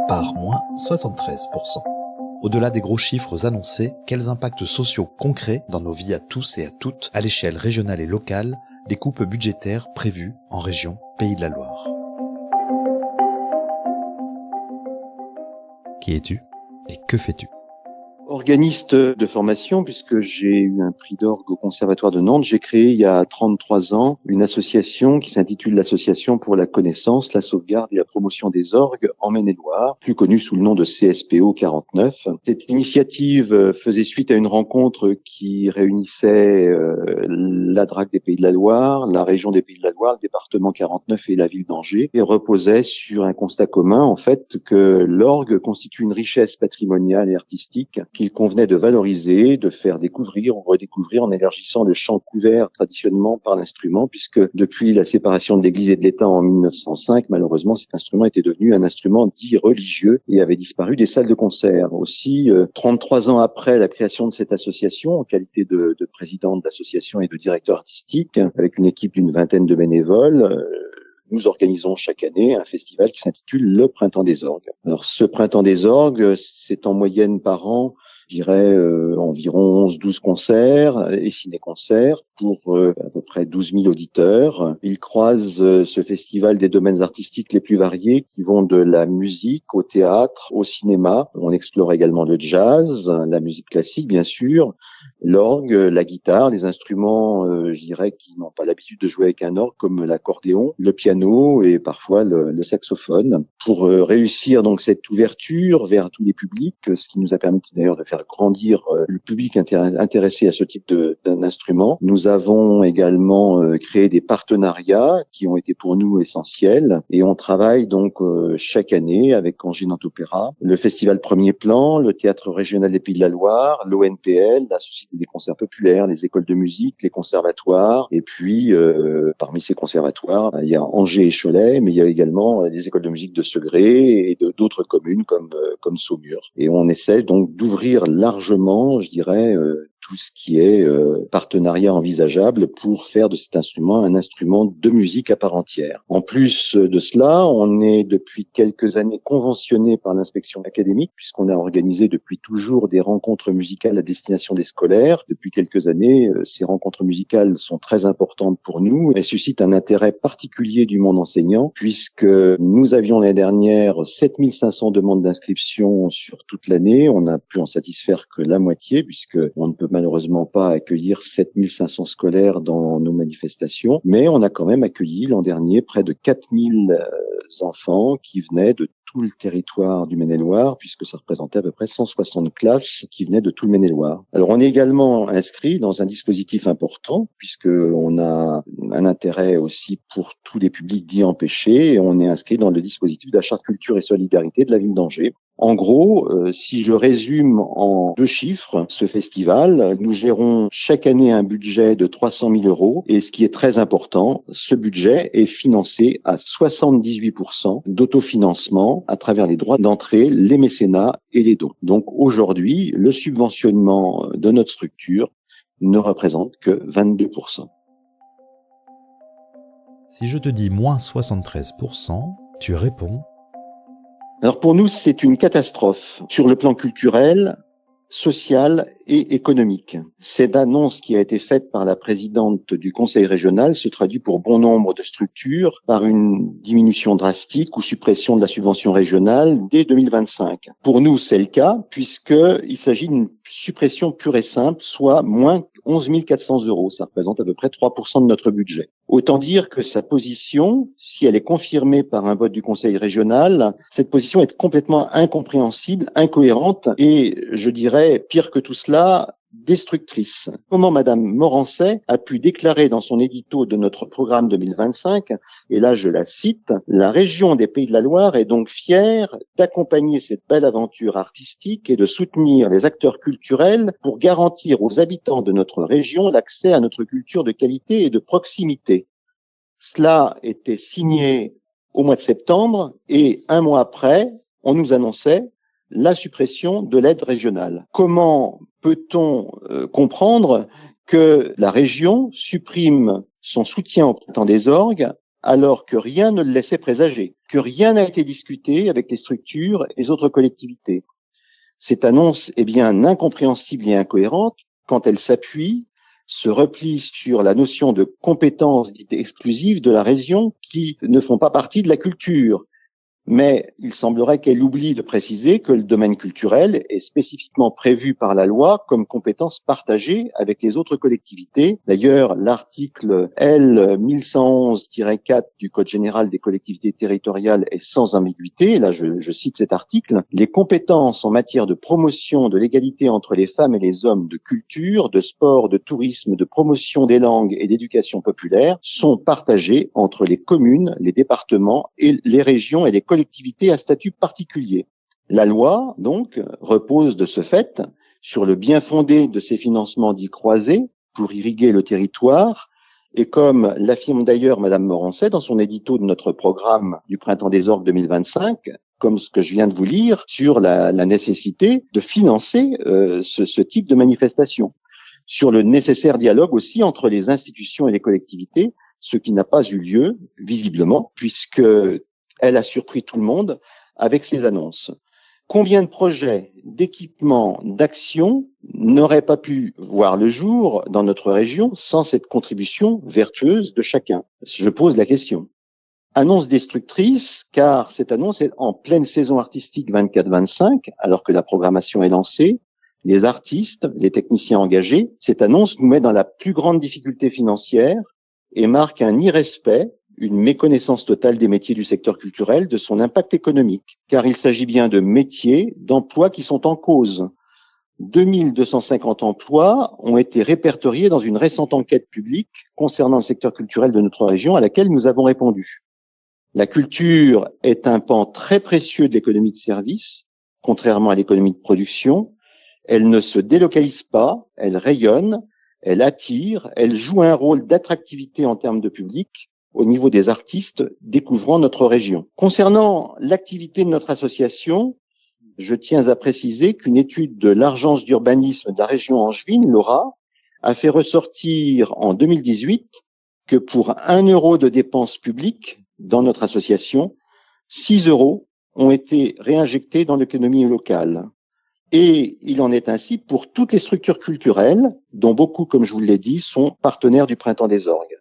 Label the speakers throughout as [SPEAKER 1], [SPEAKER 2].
[SPEAKER 1] Par moins 73%. Au-delà des gros chiffres annoncés, quels impacts sociaux concrets dans nos vies à tous et à toutes, à l'échelle régionale et locale, des coupes budgétaires prévues en région Pays de la Loire? Qui es-tu et que fais-tu?
[SPEAKER 2] Organiste de formation, puisque j'ai eu un prix d'orgue au Conservatoire de Nantes, j'ai créé il y a 33 ans une association qui s'intitule l'Association pour la connaissance, la sauvegarde et la promotion des orgues en Maine-et-Loire, plus connue sous le nom de CSPO 49. Cette initiative faisait suite à une rencontre qui réunissait la DRAC des Pays de la Loire, la région des Pays de la Loire, le département 49 et la ville d'Angers, et reposait sur un constat commun, en fait, que l'orgue constitue une richesse patrimoniale et artistique qu'il convenait de valoriser, de faire découvrir ou redécouvrir en élargissant le champ couvert traditionnellement par l'instrument, puisque depuis la séparation de l'Église et de l'État en 1905, malheureusement, cet instrument était devenu un instrument dit religieux et avait disparu des salles de concert. Aussi, 33 ans après la création de cette association, en qualité de président de l'association et de directeur artistique, avec une équipe d'une vingtaine de bénévoles, nous organisons chaque année un festival qui s'intitule le Printemps des Orgues. Alors, ce Printemps des Orgues, c'est en moyenne par an, je dirais environ 11-12 concerts et ciné-concerts pour à peu près 12 000 auditeurs. Il croise ce festival des domaines artistiques les plus variés qui vont de la musique au théâtre, au cinéma. On explore également le jazz, la musique classique bien sûr, l'orgue, la guitare, les instruments, je dirais, qui n'ont pas l'habitude de jouer avec un orgue comme l'accordéon, le piano et parfois le saxophone. Pour réussir donc cette ouverture vers tous les publics, ce qui nous a permis d'ailleurs de faire grandir le public intéressé à ce type d'un instrument. Nous avons également créé des partenariats qui ont été pour nous essentiels et on travaille donc chaque année avec Angers Nantes Opéra, le Festival Premier Plan, le Théâtre Régional des Pays de la Loire, l'ONPL, la Société des concerts populaires, les écoles de musique, les conservatoires et puis parmi ces conservatoires, il y a Angers et Cholet, mais il y a également les écoles de musique de Segré et d'autres communes comme Saumur. Et on essaie donc d'ouvrir largement, je dirais, tout ce qui est partenariat envisageable pour faire de cet instrument un instrument de musique à part entière. En plus de cela, on est depuis quelques années conventionné par l'inspection académique puisqu'on a organisé depuis toujours des rencontres musicales à destination des scolaires. Depuis quelques années, ces rencontres musicales sont très importantes pour nous et suscitent un intérêt particulier du monde enseignant puisque nous avions l'année dernière 7500 demandes d'inscription sur toute l'année. On a pu en satisfaire que la moitié puisque on ne peut malheureusement pas accueillir 7500 scolaires dans nos manifestations, mais on a quand même accueilli l'an dernier près de 4000 enfants qui venaient de tout le territoire du Maine-et-Loire, puisque ça représentait à peu près 160 classes qui venaient de tout le Maine-et-Loire. Alors on est également inscrit dans un dispositif important, puisque on a un intérêt aussi pour tous les publics dits empêchés, et on est inscrit dans le dispositif de la Charte Culture et Solidarité de la ville d'Angers. En gros, si je résume en 2 chiffres ce festival, nous gérons chaque année un budget de 300 000 euros et ce qui est très important, ce budget est financé à 78% d'autofinancement à travers les droits d'entrée, les mécénats et les dons. Donc aujourd'hui, le subventionnement de notre structure ne représente que 22%.
[SPEAKER 1] Si je te dis moins 73%, tu réponds...
[SPEAKER 2] Alors pour nous, c'est une catastrophe sur le plan culturel, social et économique. Cette annonce qui a été faite par la présidente du conseil régional se traduit pour bon nombre de structures par une diminution drastique ou suppression de la subvention régionale dès 2025. Pour nous, c'est le cas puisqu'il s'agit d'une suppression pure et simple, soit moins 11 400 euros. Ça représente à peu près 3% de notre budget. Autant dire que sa position, si elle est confirmée par un vote du conseil régional, cette position est complètement incompréhensible, incohérente et, je dirais, pire que tout cela, destructrice. Comment Madame Morancet a pu déclarer dans son édito de notre programme 2025, et là je la cite, « La région des Pays de la Loire est donc fière d'accompagner cette belle aventure artistique et de soutenir les acteurs culturels pour garantir aux habitants de notre région l'accès à notre culture de qualité et de proximité. » Cela était signé au mois de septembre et 1 mois après, on nous annonçait la suppression de l'aide régionale. Comment peut-on comprendre que la région supprime son soutien au Printemps des Orgues alors que rien ne le laissait présager, que rien n'a été discuté avec les structures et les autres collectivités. Cette annonce est bien incompréhensible et incohérente quand elle se replie sur la notion de compétences dites exclusives de la région qui ne font pas partie de la culture. Mais il semblerait qu'elle oublie de préciser que le domaine culturel est spécifiquement prévu par la loi comme compétence partagée avec les autres collectivités. D'ailleurs, l'article L 1111-4 du Code général des collectivités territoriales est sans ambiguïté. Là, je cite cet article. Les compétences en matière de promotion de l'égalité entre les femmes et les hommes, de culture, de sport, de tourisme, de promotion des langues et d'éducation populaire sont partagées entre les communes, les départements et les régions et les collectivités à statut particulier. La loi, donc, repose de ce fait sur le bien fondé de ces financements dits croisés pour irriguer le territoire, et comme l'affirme d'ailleurs Madame Morancet dans son édito de notre programme du Printemps des Orgues 2025, comme ce que je viens de vous lire, sur la nécessité de financer ce type de manifestation, sur le nécessaire dialogue aussi entre les institutions et les collectivités, ce qui n'a pas eu lieu, visiblement, puisque elle a surpris tout le monde avec ses annonces. Combien de projets, d'équipements, d'actions n'auraient pas pu voir le jour dans notre région sans cette contribution vertueuse de chacun? Je pose la question. Annonce destructrice, car cette annonce est en pleine saison artistique 24-25, alors que la programmation est lancée. Les artistes, les techniciens engagés, cette annonce nous met dans la plus grande difficulté financière et marque un irrespect, une méconnaissance totale des métiers du secteur culturel, de son impact économique, car il s'agit bien de métiers, d'emplois qui sont en cause. 2250 emplois ont été répertoriés dans une récente enquête publique concernant le secteur culturel de notre région à laquelle nous avons répondu. La culture est un pan très précieux de l'économie de service, contrairement à l'économie de production. Elle ne se délocalise pas, elle rayonne, elle attire, elle joue un rôle d'attractivité en termes de public au niveau des artistes découvrant notre région. Concernant l'activité de notre association, je tiens à préciser qu'une étude de l'Agence d'urbanisme de la région angevine, l'AURA, a fait ressortir en 2018 que pour 1 euro de dépenses publiques dans notre association, 6 euros ont été réinjectés dans l'économie locale. Et il en est ainsi pour toutes les structures culturelles, dont beaucoup, comme je vous l'ai dit, sont partenaires du Printemps des Orgues.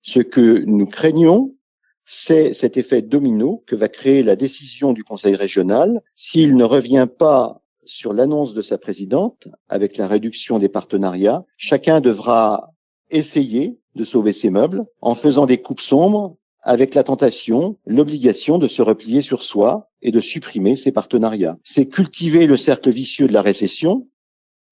[SPEAKER 2] Ce que nous craignons, c'est cet effet domino que va créer la décision du Conseil régional s'il ne revient pas sur l'annonce de sa présidente avec la réduction des partenariats. Chacun devra essayer de sauver ses meubles en faisant des coupes sombres avec la tentation, l'obligation de se replier sur soi et de supprimer ses partenariats. C'est cultiver le cercle vicieux de la récession.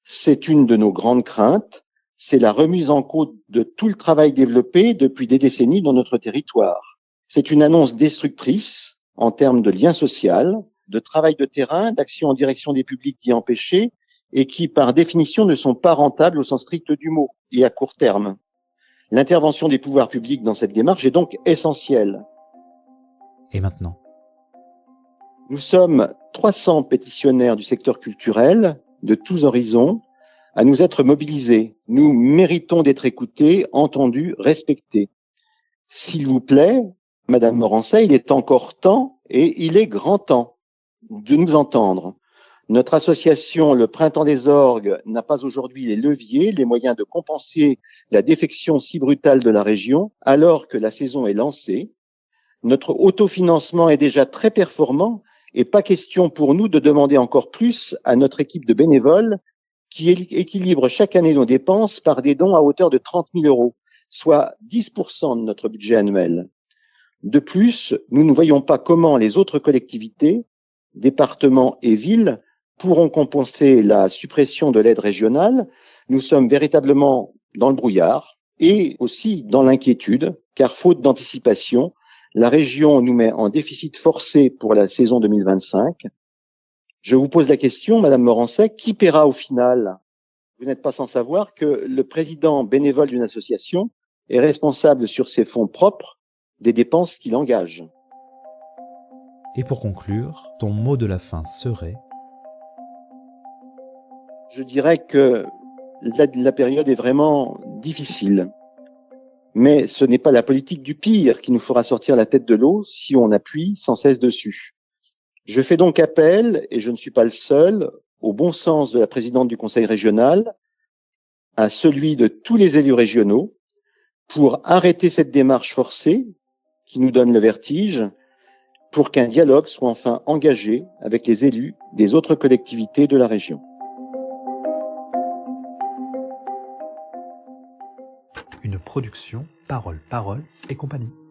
[SPEAKER 2] C'est une de nos grandes craintes. C'est la remise en cause de tout le travail développé depuis des décennies dans notre territoire. C'est une annonce destructrice en termes de lien social, de travail de terrain, d'action en direction des publics d'y empêcher et qui, par définition, ne sont pas rentables au sens strict du mot et à court terme. L'intervention des pouvoirs publics dans cette démarche est donc essentielle.
[SPEAKER 1] Et maintenant ?
[SPEAKER 2] Nous sommes 300 pétitionnaires du secteur culturel de tous horizons à nous être mobilisés. Nous méritons d'être écoutés, entendus, respectés. S'il vous plaît, Madame Morancet, il est encore temps et il est grand temps de nous entendre. Notre association, le Printemps des Orgues, n'a pas aujourd'hui les leviers, les moyens de compenser la défection si brutale de la région, alors que la saison est lancée. Notre autofinancement est déjà très performant et pas question pour nous de demander encore plus à notre équipe de bénévoles qui équilibre chaque année nos dépenses par des dons à hauteur de 30 000 euros, soit 10% de notre budget annuel. De plus, nous ne voyons pas comment les autres collectivités, départements et villes pourront compenser la suppression de l'aide régionale. Nous sommes véritablement dans le brouillard et aussi dans l'inquiétude, car faute d'anticipation, la région nous met en déficit forcé pour la saison 2025. Je vous pose la question, Madame Morancet, qui paiera au final? Vous n'êtes pas sans savoir que le président bénévole d'une association est responsable sur ses fonds propres des dépenses qu'il engage.
[SPEAKER 1] Et pour conclure, ton mot de la fin serait ?
[SPEAKER 2] Je dirais que la période est vraiment difficile. Mais ce n'est pas la politique du pire qui nous fera sortir la tête de l'eau si on appuie sans cesse dessus. Je fais donc appel, et je ne suis pas le seul, au bon sens de la présidente du Conseil régional, à celui de tous les élus régionaux, pour arrêter cette démarche forcée qui nous donne le vertige, pour qu'un dialogue soit enfin engagé avec les élus des autres collectivités de la région.
[SPEAKER 1] Une production Parole et compagnie.